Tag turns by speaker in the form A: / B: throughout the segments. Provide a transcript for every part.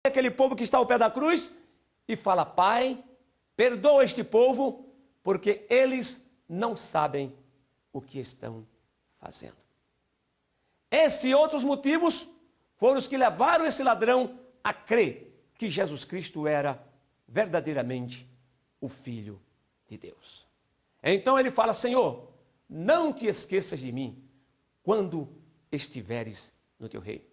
A: aquele povo que está ao pé da cruz e fala: Pai, perdoa este povo, porque eles não sabem o que estão fazendo. Esses e outros motivos foram os que levaram esse ladrão a crer que Jesus Cristo era verdadeiramente o Filho de Deus. Então ele fala: Senhor, não te esqueças de mim quando estiveres no teu reino.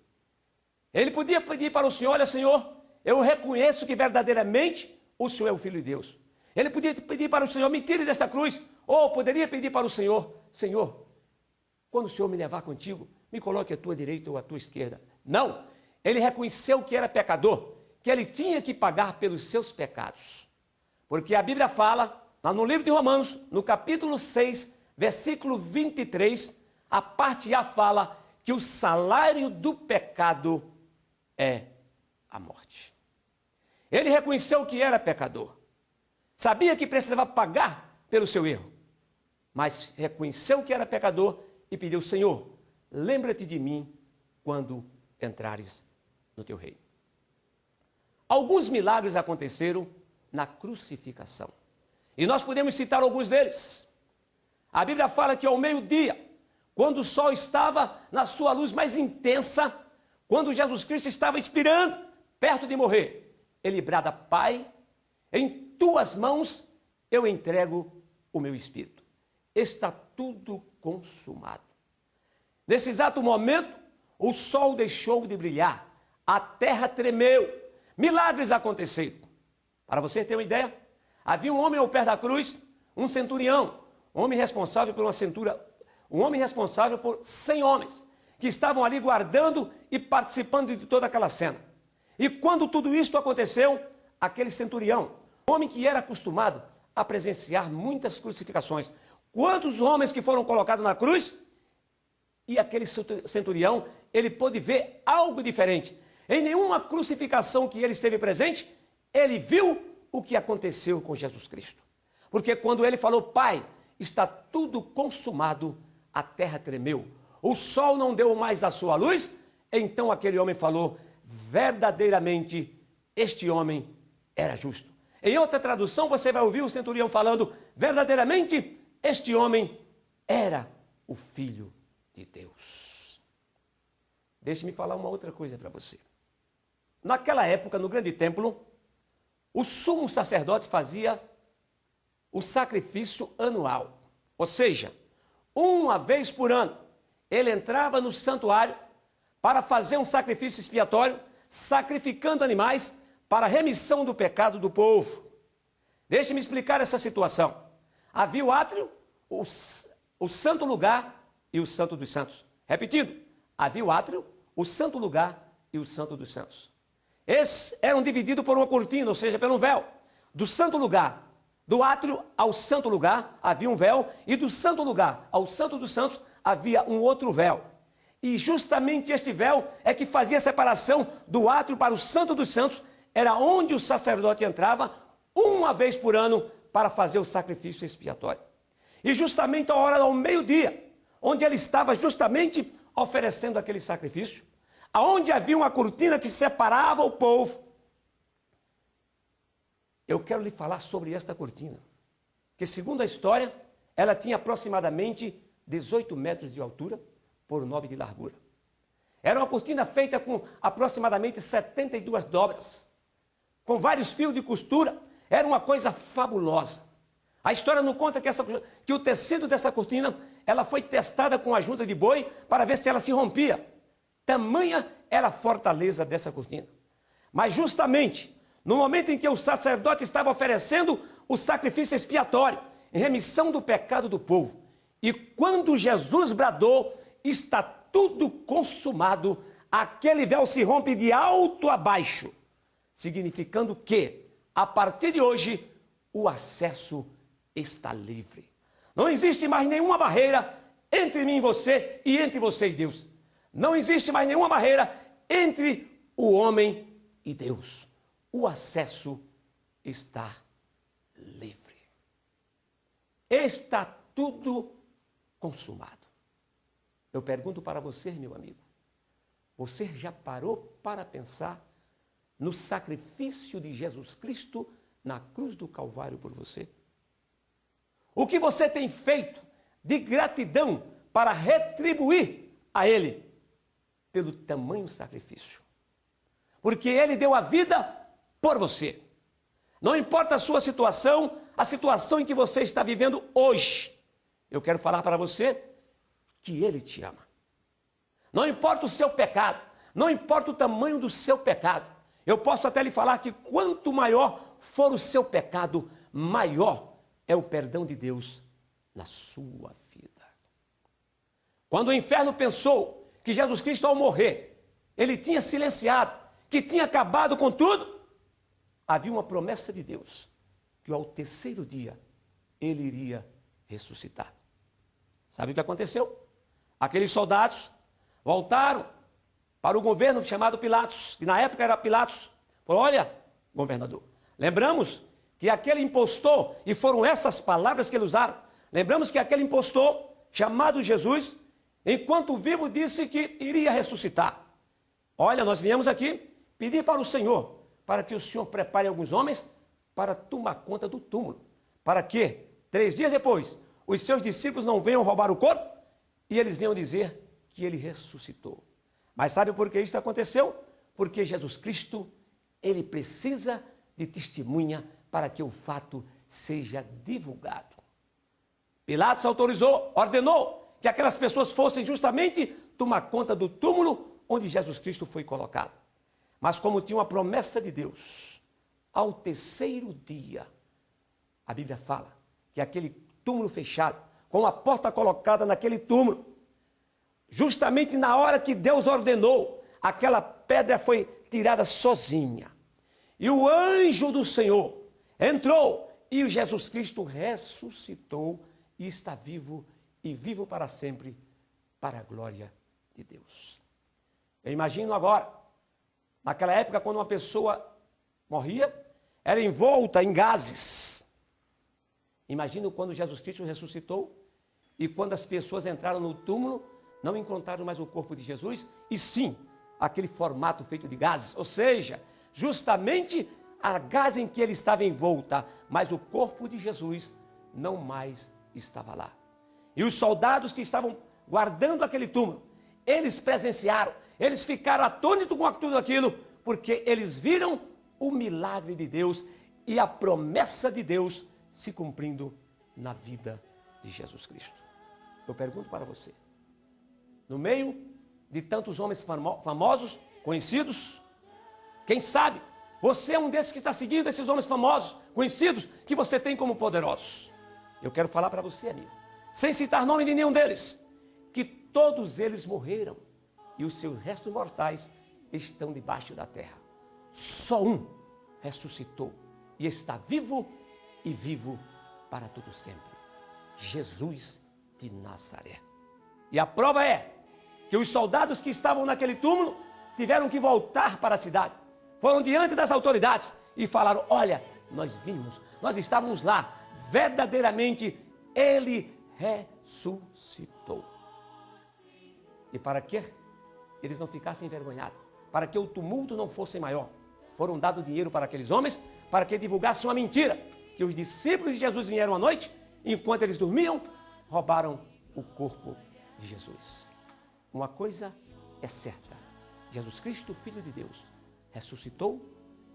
A: Ele podia pedir para o Senhor: olha, Senhor, eu reconheço que verdadeiramente o Senhor é o Filho de Deus. Ele podia pedir para o Senhor: me tire desta cruz. Ou poderia pedir para o Senhor: Senhor, quando o Senhor me levar contigo, me coloque à tua direita ou à tua esquerda. Não, ele reconheceu que era pecador, que ele tinha que pagar pelos seus pecados. Porque a Bíblia fala, lá no livro de Romanos, no capítulo 6, versículo 23, a parte A fala que o salário do pecado é a morte. Ele reconheceu que era pecador, sabia que precisava pagar pelo seu erro, mas reconheceu que era pecador e pediu: Senhor, lembra-te de mim quando entrares no teu reino. Alguns milagres aconteceram na crucificação, e nós podemos citar alguns deles. A Bíblia fala que ao meio-dia, quando o sol estava na sua luz mais intensa, quando Jesus Cristo estava expirando, perto de morrer, ele brada: Pai, em tuas mãos eu entrego o meu espírito. Está tudo consumado. Nesse exato momento, o sol deixou de brilhar, a terra tremeu, milagres aconteceram. Para você ter uma ideia, havia um homem ao pé da cruz, um centurião, um homem responsável por 100 homens, que estavam ali guardando e participando de toda aquela cena. E quando tudo isto aconteceu, aquele centurião, homem que era acostumado a presenciar muitas crucificações, quantos homens que foram colocados na cruz, e aquele centurião, ele pôde ver algo diferente. Em nenhuma crucificação que ele esteve presente, ele viu o que aconteceu com Jesus Cristo. Porque quando ele falou: Pai, está tudo consumado, a terra tremeu, o sol não deu mais a sua luz, então aquele homem falou: verdadeiramente este homem era justo. Em outra tradução você vai ouvir o centurião falando: verdadeiramente este homem era o Filho de Deus. Deixe-me falar uma outra coisa para você. Naquela época, no grande templo, o sumo sacerdote fazia o sacrifício anual. Ou seja, uma vez por ano, ele entrava no santuário para fazer um sacrifício expiatório, sacrificando animais para a remissão do pecado do povo. Deixe-me explicar essa situação. Havia o átrio, o santo lugar e o santo dos santos. Repetindo, havia o átrio, o santo lugar e o santo dos santos. Esses eram divididos por uma cortina, ou seja, por um véu. Do santo lugar, do átrio ao santo lugar, havia um véu, e do santo lugar ao santo dos santos, havia um outro véu. E justamente este véu é que fazia a separação do átrio para o santo dos santos, era onde o sacerdote entrava uma vez por ano para fazer o sacrifício expiatório. E justamente a hora ao meio-dia, onde ele estava justamente oferecendo aquele sacrifício, aonde havia uma cortina que separava o povo. Eu quero lhe falar sobre esta cortina, que segundo a história, ela tinha aproximadamente 18 metros de altura por 9 de largura. Era uma cortina feita com aproximadamente 72 dobras, com vários fios de costura. Era uma coisa fabulosa. A história não conta que o tecido dessa cortina, ela foi testada com a junta de boi para ver se ela se rompia. Tamanha era a fortaleza dessa cortina. Mas justamente no momento em que o sacerdote estava oferecendo o sacrifício expiatório, em remissão do pecado do povo, e quando Jesus bradou: está tudo consumado, aquele véu se rompe de alto a baixo, significando que, a partir de hoje, o acesso está livre. Não existe mais nenhuma barreira entre mim e você e entre você e Deus. Não existe mais nenhuma barreira entre o homem e Deus. O acesso está livre. Está tudo consumado. Eu pergunto para você, meu amigo, você já parou para pensar no sacrifício de Jesus Cristo na cruz do Calvário por você? O que você tem feito de gratidão para retribuir a Ele pelo tamanho sacrifício? Porque Ele deu a vida por você. Não importa a sua situação, a situação em que você está vivendo hoje. Eu quero falar para você que Ele te ama. Não importa o seu pecado, não importa o tamanho do seu pecado. Eu posso até lhe falar que quanto maior for o seu pecado, maior é o perdão de Deus na sua vida. Quando o inferno pensou que Jesus Cristo, ao morrer, Ele tinha silenciado, que tinha acabado com tudo, havia uma promessa de Deus, que ao terceiro dia Ele iria ressuscitar. Sabe o que aconteceu? Aqueles soldados voltaram para o governo chamado Pilatos, que na época era Pilatos. Falou: olha, governador, lembramos que aquele impostor, e foram essas palavras que eles usaram, lembramos que aquele impostor, chamado Jesus, enquanto vivo disse que iria ressuscitar. Olha, nós viemos aqui pedir para o Senhor, para que o Senhor prepare alguns homens para tomar conta do túmulo, para que 3 dias depois os seus discípulos não venham roubar o corpo e eles venham dizer que ele ressuscitou. Mas sabe por que isso aconteceu? Porque Jesus Cristo, Ele precisa de testemunha para que o fato seja divulgado. Pilatos autorizou, ordenou que aquelas pessoas fossem justamente tomar conta do túmulo onde Jesus Cristo foi colocado. Mas como tinha uma promessa de Deus, ao terceiro dia, a Bíblia fala que aquele túmulo fechado, com a porta colocada naquele túmulo, justamente na hora que Deus ordenou, aquela pedra foi tirada sozinha. E o anjo do Senhor entrou e o Jesus Cristo ressuscitou e está vivo e vivo para sempre, para a glória de Deus. Eu imagino agora, naquela época, quando uma pessoa morria, era envolta em gases. Imagino quando Jesus Cristo ressuscitou e quando as pessoas entraram no túmulo, não encontraram mais o corpo de Jesus, e sim, aquele formato feito de gases, ou seja, justamente a gás em que ele estava envolta, mas o corpo de Jesus não mais estava lá. E os soldados que estavam guardando aquele túmulo, eles presenciaram, eles ficaram atônitos com tudo aquilo, porque eles viram o milagre de Deus e a promessa de Deus se cumprindo na vida de Jesus Cristo. Eu pergunto para você, no meio de tantos homens famosos, conhecidos, quem sabe você é um desses que está seguindo esses homens famosos, conhecidos, que você tem como poderosos. Eu quero falar para você, amigo, sem citar nome de nenhum deles, que todos eles morreram e os seus restos mortais estão debaixo da terra. Só um ressuscitou e está vivo e vivo para todo sempre. Jesus de Nazaré. E a prova é que os soldados que estavam naquele túmulo tiveram que voltar para a cidade. Foram diante das autoridades e falaram: olha, nós vimos, nós estávamos lá, verdadeiramente ele ressuscitou. E para que eles não ficassem envergonhados, para que o tumulto não fosse maior, foram dados dinheiro para aqueles homens, para que divulgassem uma mentira, que os discípulos de Jesus vieram à noite, enquanto eles dormiam, roubaram o corpo de Jesus. Uma coisa é certa: Jesus Cristo, Filho de Deus, ressuscitou,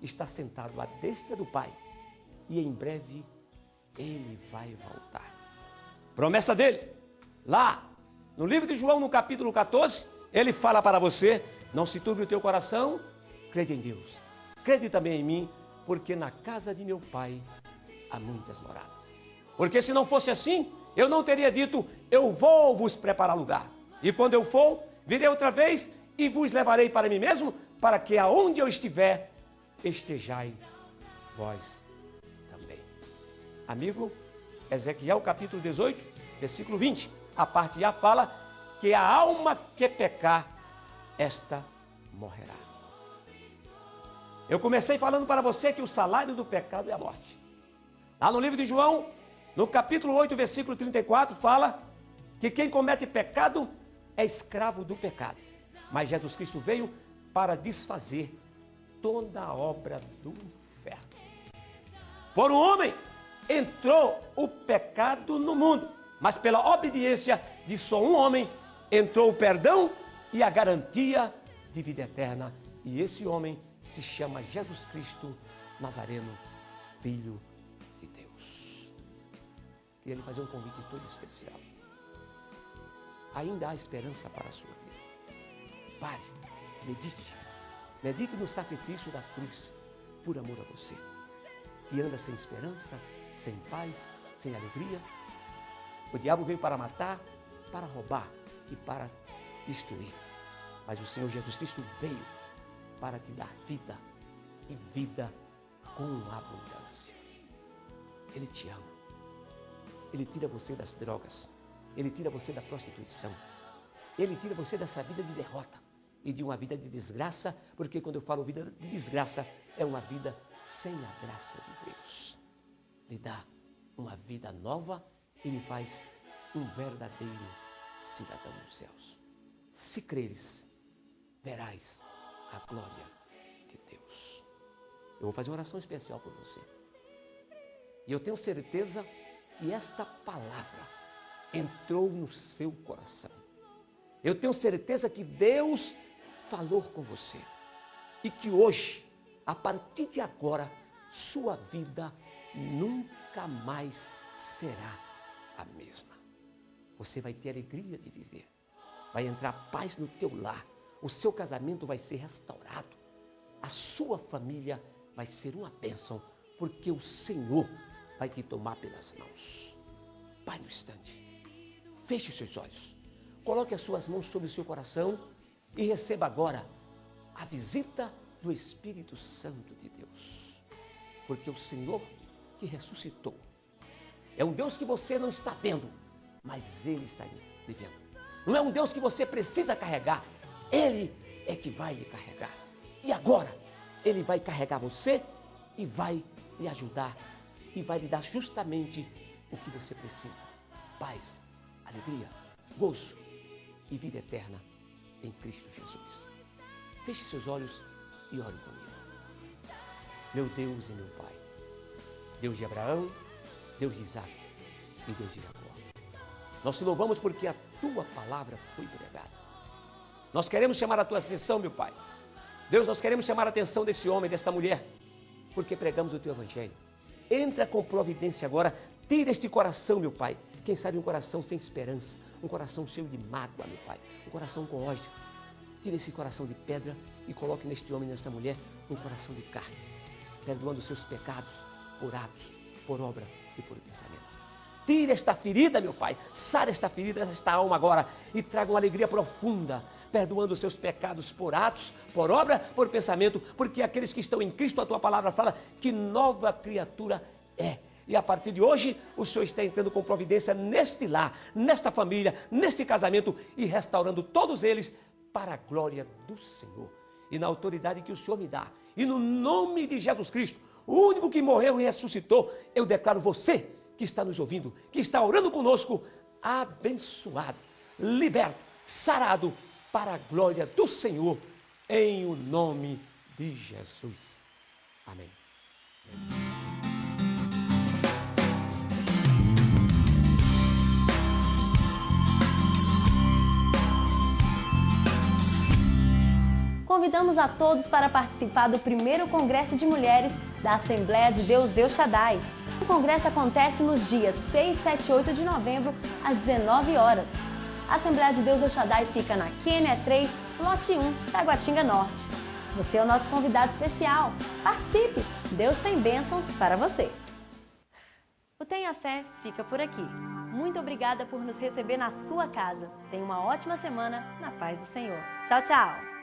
A: está sentado à destra do Pai e em breve Ele vai voltar. Promessa dele, lá no livro de João, no capítulo 14, ele fala para você: não se turbe o teu coração, crede em Deus, crede também em mim, porque na casa de meu Pai há muitas moradas. Porque se não fosse assim, eu não teria dito: eu vou vos preparar lugar. E quando eu for, virei outra vez e vos levarei para mim mesmo, para que aonde eu estiver, estejai vós também. Amigo, Ezequiel capítulo 18, versículo 20, a parte A fala que a alma que pecar, esta morrerá. Eu comecei falando para você que o salário do pecado é a morte. Lá no livro de João, no capítulo 8, versículo 34, fala que quem comete pecado é escravo do pecado. Mas Jesus Cristo veio para desfazer toda a obra do inferno. Por um homem entrou o pecado no mundo, mas pela obediência de só um homem entrou o perdão e a garantia de vida eterna. E esse homem se chama Jesus Cristo Nazareno, Filho de Deus. Queria lhe fazer um convite todo especial. Ainda há esperança para a sua vida. Pare, medite no sacrifício da cruz por amor a você, que anda sem esperança, sem paz, sem alegria. O diabo veio para matar, para roubar e para destruir. Mas o Senhor Jesus Cristo veio para te dar vida e vida com abundância. Ele te ama. Ele tira você das drogas. Ele tira você da prostituição. Ele tira você dessa vida de derrota e de uma vida de desgraça, porque quando eu falo vida de desgraça, é uma vida sem a graça de Deus. Lhe dá uma vida nova e lhe faz um verdadeiro cidadão dos céus. Se creres, verás a glória de Deus. Eu vou fazer uma oração especial por você. E eu tenho certeza que esta palavra entrou no seu coração. Eu tenho certeza que Deus falou com você. E que hoje, a partir de agora, sua vida nunca mais será a mesma. Você vai ter alegria de viver. Vai entrar paz no teu lar. O seu casamento vai ser restaurado. A sua família vai ser uma bênção, porque o Senhor vai te tomar pelas mãos. Pare no instante. Feche os seus olhos. Coloque as suas mãos sobre o seu coração e receba agora a visita do Espírito Santo de Deus. Porque o Senhor que ressuscitou é um Deus que você não está vendo, mas Ele está lhe vendo. Não é um Deus que você precisa carregar, Ele é que vai lhe carregar. E agora, Ele vai carregar você e vai lhe ajudar e vai lhe dar justamente o que você precisa: paz, alegria, gozo e vida eterna em Cristo Jesus. Feche seus olhos e ore comigo. Meu Deus e meu Pai, Deus de Abraão, Deus de Isaac e Deus de Jacó, nós te louvamos porque a tua palavra foi pregada. Nós queremos chamar a tua atenção, meu Pai. Deus, nós queremos chamar a atenção desse homem, desta mulher, porque pregamos o teu evangelho. Entra com providência agora, tira este coração, meu Pai. Quem sabe um coração sem esperança, um coração cheio de mágoa, meu Pai, um coração com ódio. Tira esse coração de pedra e coloque neste homem e nesta mulher um coração de carne, perdoando os seus pecados por atos, por obra e por pensamento. Tira esta ferida, meu Pai, sara esta ferida, esta alma agora e traga uma alegria profunda, perdoando os seus pecados por atos, por obra, por pensamento, porque aqueles que estão em Cristo, a tua palavra fala que nova criatura é. E a partir de hoje, o Senhor está entrando com providência neste lar, nesta família, neste casamento e restaurando todos eles para a glória do Senhor. E na autoridade que o Senhor me dá, e no nome de Jesus Cristo, o único que morreu e ressuscitou, eu declaro você que está nos ouvindo, que está orando conosco, abençoado, liberto, sarado para a glória do Senhor, em o nome de Jesus. Amém.
B: Convidamos a todos para participar do primeiro Congresso de Mulheres da Assembleia de Deus El Shaddai. O congresso acontece nos dias 6, 7 e 8 de novembro, às 19 horas. A Assembleia de Deus El Shaddai fica na QNE 3, lote 1, Taguatinga Norte. Você é o nosso convidado especial. Participe! Deus tem bênçãos para você. O Tenha Fé fica por aqui. Muito obrigada por nos receber na sua casa. Tenha uma ótima semana na paz do Senhor. Tchau, tchau!